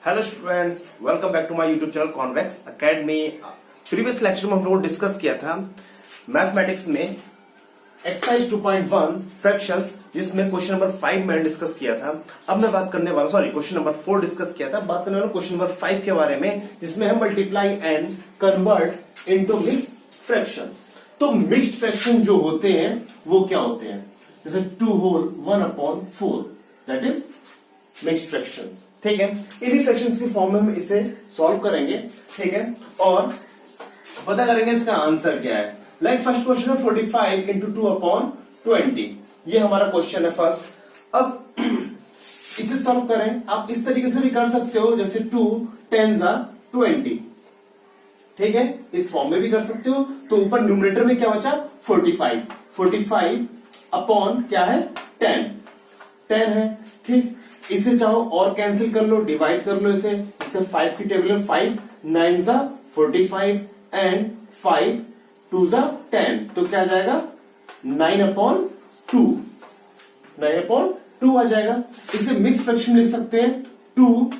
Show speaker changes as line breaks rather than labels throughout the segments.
Hello students, welcome back to my YouTube channel Convex Academy. Previous lecture में हम लोगों ने डिस्कस किया था मैथमेटिक्स में एक्सरसाइज 2.1 फ्रैक्शंस, जिसमें क्वेश्चन नंबर 5 मैंने डिस्कस किया था। अब मैं बात करने वाला क्वेश्चन नंबर 4 डिस्कस किया था, बात करने वाला क्वेश्चन नंबर 5 के बारे में, जिसमें हम multiply and convert into mixed fractions. तो मिक्स्ड फ्रैक्शन जो होते हैं वो क्या होते हैं, जैसे 2 whole 1/4 that is mixed fractions. ठीक है, इन्हीं फ्रैक्शंस की फॉर्म में हम इसे सॉल्व करेंगे। ठीक है, और पता करेंगे इसका आंसर क्या है। लाइक फर्स्ट क्वेश्चन है 45 इंटू 2/20, ये हमारा क्वेश्चन है फर्स्ट। अब इसे सॉल्व करें, आप इस तरीके से भी कर सकते हो, जैसे 2 10 20। ठीक है, इस फॉर्म में भी कर सकते हो। तो ऊपर न्यूमरेटर में क्या बचा 45 अपॉन क्या है 10 है। ठीक, इसे चाहो और कैंसिल कर लो, डिवाइड कर लो इसे 5 की टेबल में 5 9 45 एंड 5 2 10, तो क्या आ जाएगा 9/2 आ जाएगा। इसे मिक्स फ्रैक्शन लिख सकते हैं, 2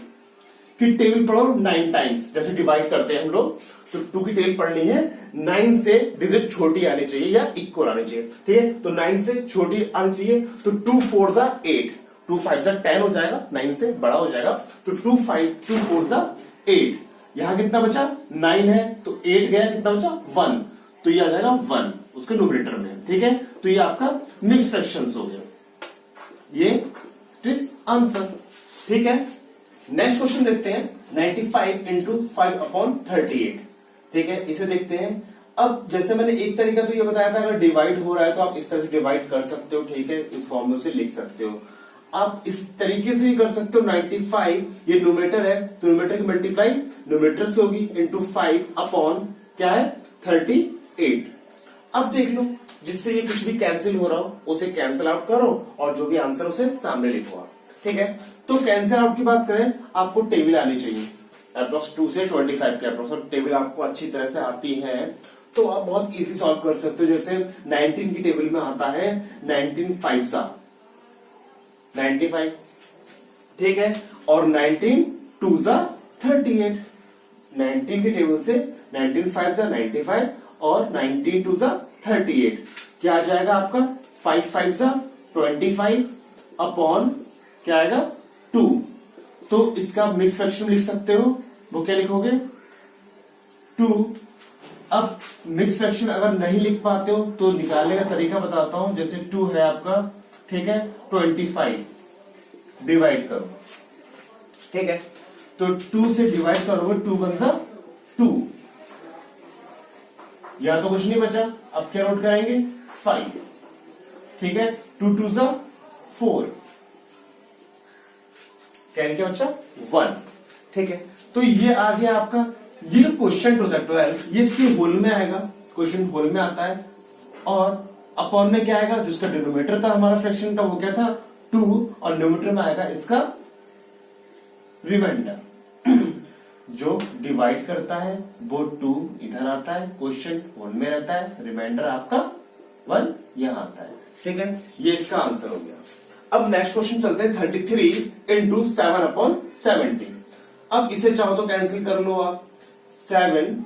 की टेबल पढ़ो 9 टाइम्स, जैसे डिवाइड करते हैं हम लोग, तो 2 की टेबल पढ़नी है 9 से डिजिट छोटी आनी चाहिए या इक्वल आनी चाहिए। ठीक है, तो 9 से छोटी आनी चाहिए, तो 2 4 8, 2 5 10 हो जाएगा, 9 से बड़ा हो जाएगा, तो 2 4 8। यहां कितना बचा 9 है, तो 8 गया, कितना बचा 1, तो ये आ जाएगा 1 उसके न्यूमरेटर में। ठीक है, तो ये आपका मिक्स फ्रैक्शंस हो गया, ये इज आंसर। ठीक है, नेक्स्ट क्वेश्चन देखते हैं 95 इंटू 5/38। ठीक है, इसे देखते हैं। अब जैसे मैंने एक तरीका तो ये बताया था, अगर डिवाइड हो रहा है तो आप इस तरह से डिवाइड कर सकते हो। ठीक है, इस फॉर्म में से लिख सकते हो। आप इस तरीके से भी कर सकते हो, 95 ये न्यूमरेटर है, तो न्यूमरेटर की मल्टीप्लाई न्यूमरेटर से होगी इंटू 5 अपॉन क्या है 38। अब देख लो, जिससे ये कुछ भी कैंसिल हो रहा हो उसे कैंसिल आउट करो और जो भी आंसर उसे सामने लिखो आप। ठीक है, तो कैंसिल आउट की बात करें, आपको टेबल आनी चाहिए अप्रोक्स 2 से 25 के अप्रोक्स टेबल आपको अच्छी तरह से आती है, तो आप बहुत इजी सॉल्व कर सकते हो। जैसे 19 की टेबल में आता है 19 5 95। ठीक है, और 19 2 38। 19 की टेबल से 19 5 95 और 19 2 38, क्या आ जाएगा आपका 5 5 25 अपॉन क्या आएगा 2। तो इसका मिक्स फ्रैक्शन लिख सकते हो, वो क्या लिखोगे 2। अब मिक्स फ्रैक्शन अगर नहीं लिख पाते हो तो निकालने का तरीका बताता हूं। जैसे 2 है आपका, ठीक है, 25 डिवाइड करो। ठीक है, तो 2 से डिवाइड करोगे 2 1 2, या तो कुछ नहीं बचा, अब क्या नोट करेंगे 5। ठीक है, 2 2 4, क्या बचा 1। ठीक है, तो ये आ गया आपका, ये क्वेश्चन टू द 12, ये इसके होल में आएगा, क्वेश्चन होल में आता है। और अपॉन में क्या आएगा, जिसका डिनोमिनेटर था हमारा फ्रैक्शन का वो क्या था 2, और न्यूमरेटर में आएगा इसका रिमाइंडर। जो डिवाइड करता है वो 2 इधर आता है, क्वेश्चन होल में रहता है, रिमाइंडर आपका 1 यहां आता है। ठीक है, ये इसका आंसर हो गया। अब नेक्स्ट क्वेश्चन चलते हैं 33 इंटू 7/70। अब इसे चाहो तो कैंसिल कर लो आप, 7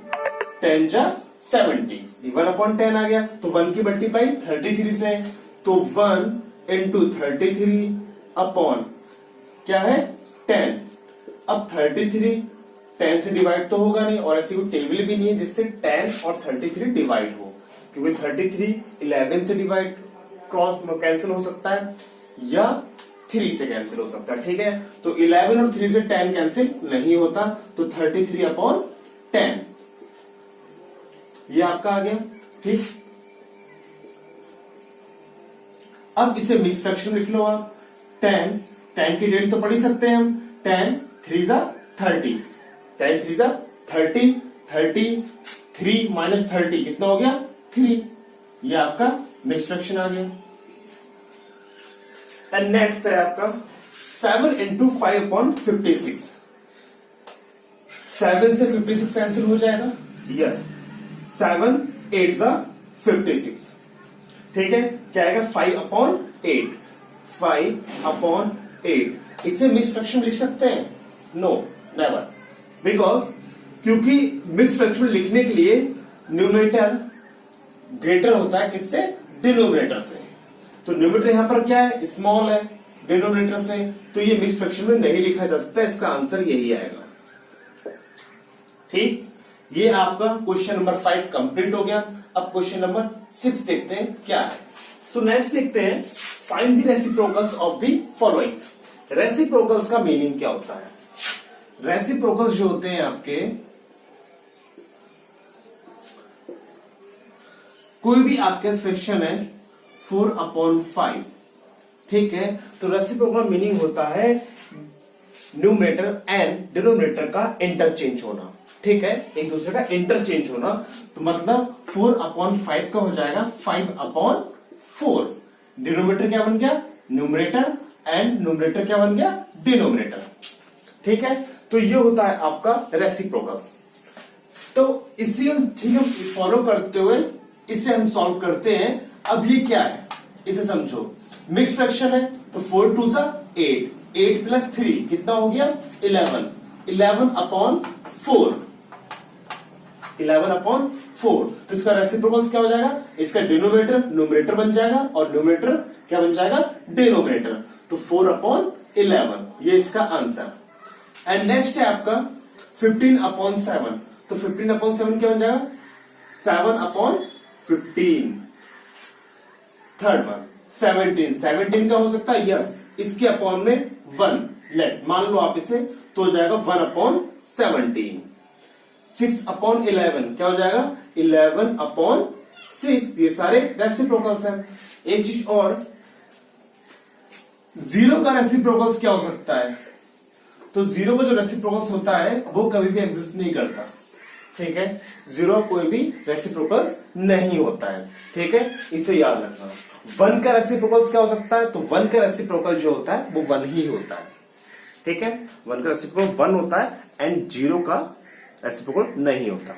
10 70, 1/10 आ गया, तो 1 की मल्टीप्लाई 33 से, तो 1 इंटू 33 अपॉन क्या है 10। अब 33 10 से डिवाइड तो होगा नहीं, और ऐसी कोई टेबल भी नहीं है जिससे 10 और 33 डिवाइड हो, क्योंकि 33 11 से डिवाइड क्रॉस कैंसिल हो सकता है या 3 से कैंसिल हो सकता है। ठीक है, तो 11 और 3 से 10 कैंसिल नहीं होता, तो 33 अपॉन 10 ये आपका आ गया। ठीक, अब इसे मिक्स फ्रैक्शन लिख लो आप। 10 की डेट तो पढ़ ही सकते हैं हम, 10 3 30, 10 3 30, 30 3 माइनस 30 कितना हो गया 3, ये आपका मिक्स फ्रैक्शन आ गया। एंड नेक्स्ट है आपका 7 इंटू 5/56। 7 से 56 कैंसिल हो जाएगा, यस, 7 8 56। ठीक है, क्या आएगा 5/8, 5/8। इसे मिक्स फ्रैक्शन लिख सकते हैं, नो, नेवर, बिकॉज क्योंकि मिक्स फ्रैक्शन में लिखने के लिए न्यूमरेटर ग्रेटर होता है किससे, डिनोमिनेटर से। तो न्यूमरेटर यहां पर क्या है, स्मॉल है डिनोमिनेटर से, तो ये मिक्स फ्रैक्शन में नहीं लिखा जा सकता, इसका आंसर यही आएगा। ठीक, ये आपका क्वेश्चन नंबर 5 कंप्लीट हो गया। अब क्वेश्चन नंबर 6 देखते हैं क्या है। सो नेक्स्ट देखते हैं, find the reciprocals of the following. Reciprocals का मीनिंग क्या होता है? रेसिप्रोकल्स जो होते हैं आपके, कोई भी आपके फ्रैक्शन है 4/5, ठीक है, तो रेसिप्रोकल मीनिंग होता है न्यूमरेटर एंड डिनोमिनेटर का इंटरचेंज होना, ठीक है, एक दूसरे का इंटरचेंज होना। तो मतलब 4/5 का हो जाएगा 5/4। डिनोमिनेटर क्या बन गया, न्यूमरेटर, एंड न्यूमरेटर क्या बन गया, डिनोमिनेटर, ठीक है। तो ये होता है आपका रेसिप्रोकल्स। तो इसी हम ठीक है फॉलो करते हुए इसे हम सॉल्व करते हैं। अब ये क्या है, इसे समझो, मिक्स फ्रैक्शन है तो 4 2 8, 8 + 3 कितना हो गया, 11, 11/4, 11/4। तो इसका रेसिप्रोकल्स क्या हो जाएगा, इसका डिनोमिनेटर न्यूमरेटर बन जाएगा और न्यूमरेटर क्या बन जाएगा, डिनोमिनेटर। तो 4/11, ये इसका आंसर। एंड नेक्स्ट है आपका 15/7, तो 15/7 क्या बन जाएगा, 7/15। थर्ड वन 17, 17 का हो सकता है, यस, इसके अपॉन में 1 लेट मान लो आप इसे, तो हो जाएगा 1/17। 6/11 क्या हो जाएगा, 11/6। ये सारे रेसिप्रोकल्स हैं। एक चीज और, 0 का रेसिप्रोकल्स क्या हो सकता है, तो 0 का जो रेसिप्रोकल्स होता है वो कभी भी एग्जिस्ट नहीं करता, ठीक है, 0 कोई भी रेसिप्रोकल्स नहीं होता है, ठीक है, इसे याद रखना। 1 का रेसिप्रोकल्स क्या हो सकता है, तो 1 का रेसिप्रोकल जो होता है वो 1 ही होता है, ठीक है, 1 का रेसिप्रोकल 1 होता है एंड 0 का रेसिप्रोकल नहीं होता।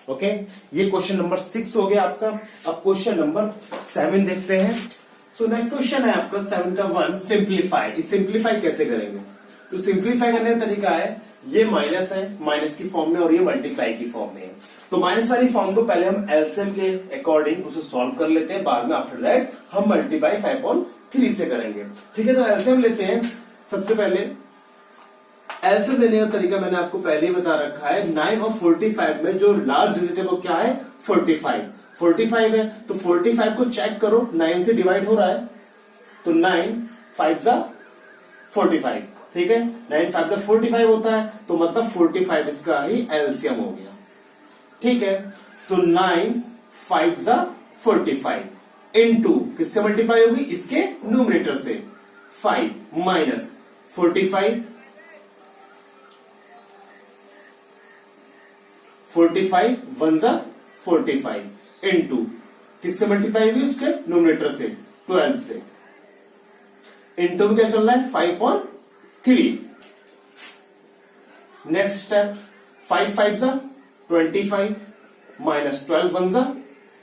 ओके, ये क्वेश्चन नंबर 6 हो गया आपका। अब क्वेश्चन नंबर 7 देखते हैं। सो नेक्स्ट क्वेश्चन है आपका 7 का 1, सिंप्लीफाई। इस सिंप्लीफाई कैसे करेंगे, तो सिंप्लीफाई करने का तरीका है, ये माइनस है, माइनस की फॉर्म में, और ये मल्टीप्लाई की फॉर्म में है। तो माइनस वाली फॉर्म को पहले हम एलसीएम के अकॉर्डिंग उसे सॉल्व कर लेते हैं, बाद में आफ्टर दैट हम मल्टीप्लाई 5/3 से करेंगे, ठीक है। तो एलसीएम लेते हैं। सबसे पहले एलसीएम लेने का तरीका मैंने आपको पहले ही बता रखा है, 9 और 45 में जो लास्ट डिजिट है वो क्या है, 45 है। तो 45 को चेक करो, 9 से डिवाइड हो रहा है, तो 9 5 45, ठीक है, 9 5 45 होता है, तो मतलब 45 इसका ही एलसीएम हो गया, ठीक है। तो 9 5 45 इनटू किससे मल्टीप्लाई होगी, इसके न्यूमरेटर से, 5 माइनस 45 1 45 इनटू किससे मल्टीप्लाई हुई, उसके न्यूमरेटर से, 12 से, इनटू में क्या चल रहा है, 5/3। Next step, 5 5 25 minus 12 1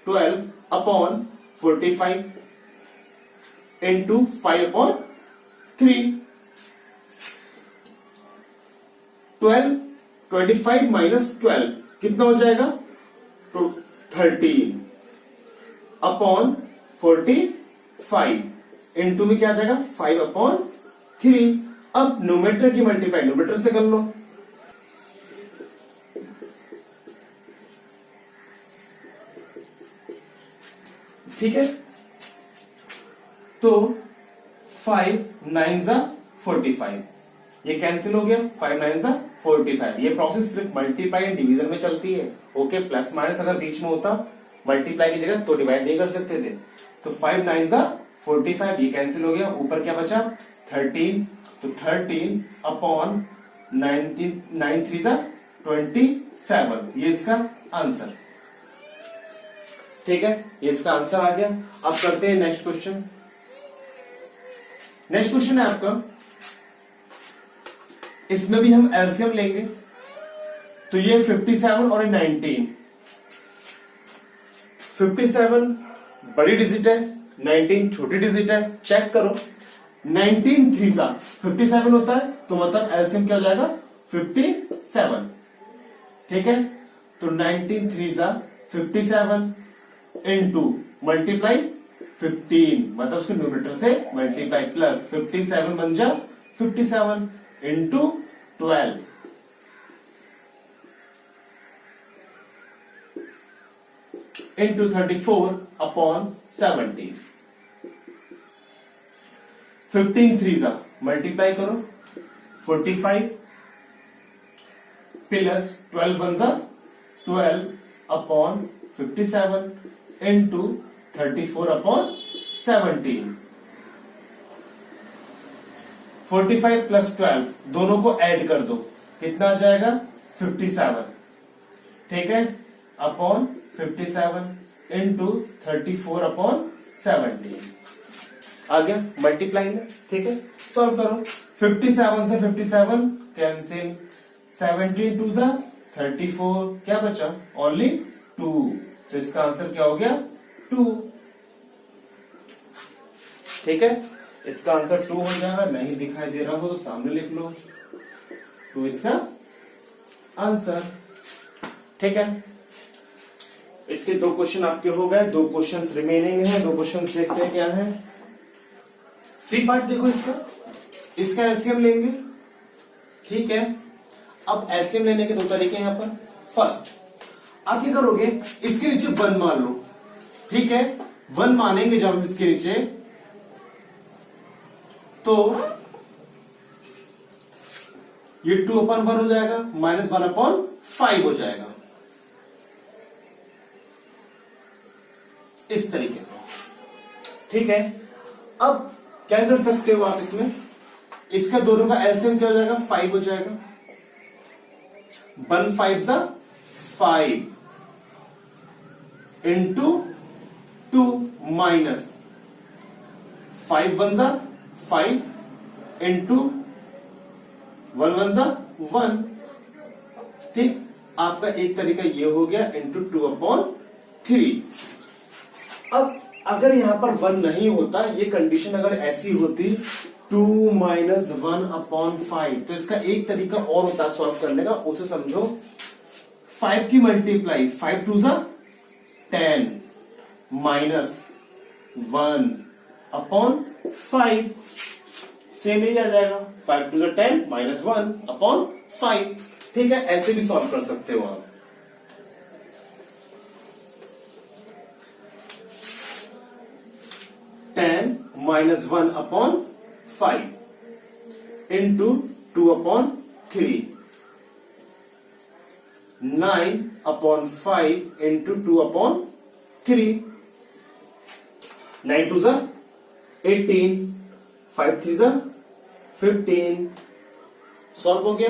12 upon 45 into 5/3। 12 25 minus 12 कितना हो जाएगा, तो 13 अपॉन 45 इनटू में क्या आ जाएगा, 5/3। अब न्यूमरेटर की मल्टीप्लाई न्यूमरेटर से कर लो, ठीक है। तो 5 9 45, ये कैंसिल हो गया, 5 9 45। ये प्रोसेस सिर्फ मल्टीप्लाई एंड डिवीजन में चलती है, ओके। प्लस माइनस अगर बीच में होता मल्टीप्लाई की जगह तो डिवाइड नहीं कर सकते थे। तो 5 9 45, ये कैंसिल हो गया, ऊपर क्या बचा, 13, तो 13 अपॉन 9 3 27, ये इसका आंसर, ठीक है, ये इसका आंसर आ गया। अब करते हैं नेक्स्ट क्वेश्चन। नेक्स्ट क्वेश्चन है आपका, इसमें भी हम एलसीएम लेंगे, तो ये 57 और 19। 57 बड़ी डिजिट है, 19 छोटी डिजिट है, चेक करो। 19 3 57 होता है, तो मतलब एलसीएम क्या हो जाएगा, 57, ठीक है। तो 19 3 जा 57 इनटू मल्टीप्लाई 15, मतलब उसके न्यूमरेटर से मल्टीप्लाई प्लस 57 बन जा 57 इनटू 12 इनटू 34 अपॉन 70। 15 3 जा मल्टीप्लाई करो 45 प्लस 12 1 जा 12 अपॉन 57 इनटू 34 अपॉन 17। 45 प्लस 12 दोनों को ऐड कर दो, कितना आ जाएगा 57, ठीक है, अपॉन 57 इनटू 34 अपॉन 17 आ गया मल्टीप्लाई में, ठीक है। सॉल्व करो 57 से 57 कैंसिल, 17 2 जा 34, क्या बचा ओनली 2, तो इसका आंसर क्या हो गया 2, ठीक है। इसका आंसर 2 हो जाएगा, नहीं दिखाई दे रहा हो तो सामने लिख लो 2 इसका आंसर, ठीक है। इसके 2 क्वेश्चन आपके हो गए, 2 क्वेश्चंस रिमेनिंग है, 2 क्वेश्चंस देखते हैं क्या है। सी पार्ट देखो इसका एलसीएम लेंगे, ठीक है। अब एलसीएम लेने के 2 तरीके हैं यहां पर। फर्स्ट आप क्या करोगे, इसके नीचे 1 मान लो, ठीक है। 1 मानेंगे जब हम इसके नीचे तो ये 2/1 हो जाएगा, माइनस 1/5 हो जाएगा, इस तरीके से, ठीक है। अब क्या कर सकते हो आप इसमें, इसका दोनों का एलसीएम क्या हो जाएगा 5 हो जाएगा, 1 5 जा 5 इंटू 2 माइनस 5 1 जा 5 इंटू 1 1 जा 1, ठीक। आपका एक तरीका ये हो गया इंटू 2/3। अब अगर यहां पर 1 नहीं होता, ये कंडीशन अगर ऐसी होती 2 माइनस 1/5, तो इसका एक तरीका और होता है सॉल्व करने का, उसे समझो 5 की मल्टीप्लाई 5 2 जा 10 माइनस 1/5, सेम ही आ जाएगा, 5 2 जा 10 माइनस 1/5, ठीक है। ऐसे भी सॉल्व कर सकते हो आप। टेन माइनस 1/5 इंटू 2/3, 9/5 इंटू 2/3, 9 2 जा 18, 5 3 जा 15, सॉल्व हो गया,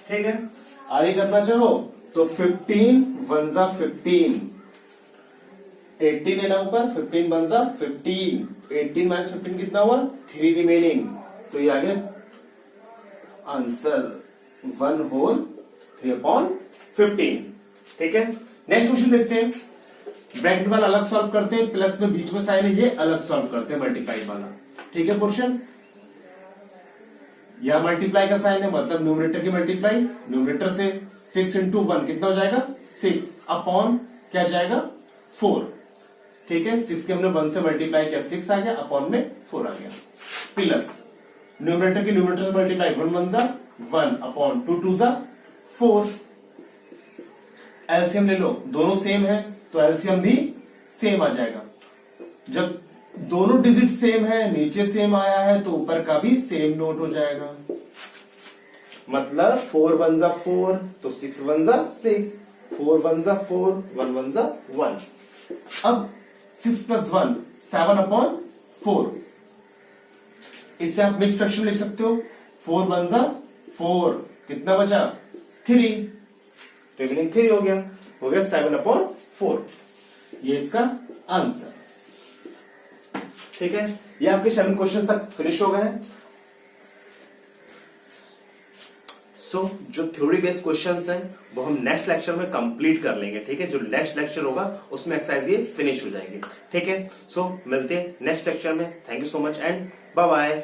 ठीक है। आगे करना चाहो तो 15 1 जा 15, 18 है ना ऊपर, 15 1 जा 15, 18 माइनस 15 कितना हुआ 3 रिमेनिंग, तो ये आ गया आंसर 1/3/15, ठीक है। नेक्स्ट क्वेश्चन देखते हैं। ब्रैकेट वाला अलग सॉल्व करते हैं, प्लस में बीच में साइन है ये अलग सॉल्व करते हैं, मल्टीप्लाई वाला, ठीक है। पोर्शन यह मल्टीप्लाई का साइन है, मतलब न्यूमरेटर की मल्टीप्लाई, न्यूमरेटर से 6 इंटू 1 कितना हो जाएगा 6 अपॉन क्या जाएगा 4, ठीक है। 6 के हमने 1 से मल्टीप्लाई किया 6 आ गया, अपॉन में 4 आ गया, प्लस न्यूमरेटर की न्यूमरेटर से मल्टीप्लाई 1 1 जा 1 अपॉन 2 2 जा 4। एलसीएम ले लो, दोनों सेम है तो एलसीएम भी सेम आ जाएगा। जब दोनों डिजिट सेम है, नीचे सेम आया है, तो ऊपर का भी सेम नोट हो जाएगा, मतलब 4 1 जा 4 तो 6 1 जा 6, 4 1 जा 4 1 1 जा 1। अब 6 + 1 7/4, इससे आप मिक्स फ्रैक्शन लिख सकते हो, 4 1 जा 4, कितना बचा 3, रिमेनिंग 3 हो गया 7/4, ये इसका आंसर, ठीक है। ये आपके 7 क्वेश्चन तक फिनिश हो गए हैं। जो थ्योरी बेस्ड क्वेश्चंस हैं वो हम नेक्स्ट लेक्चर में कंप्लीट कर लेंगे, ठीक है। जो नेक्स्ट लेक्चर होगा उसमें एक्सरसाइज ये फिनिश हो जाएगी, ठीक है। मिलते हैं नेक्स्ट लेक्चर में। Thank you so much and bye bye.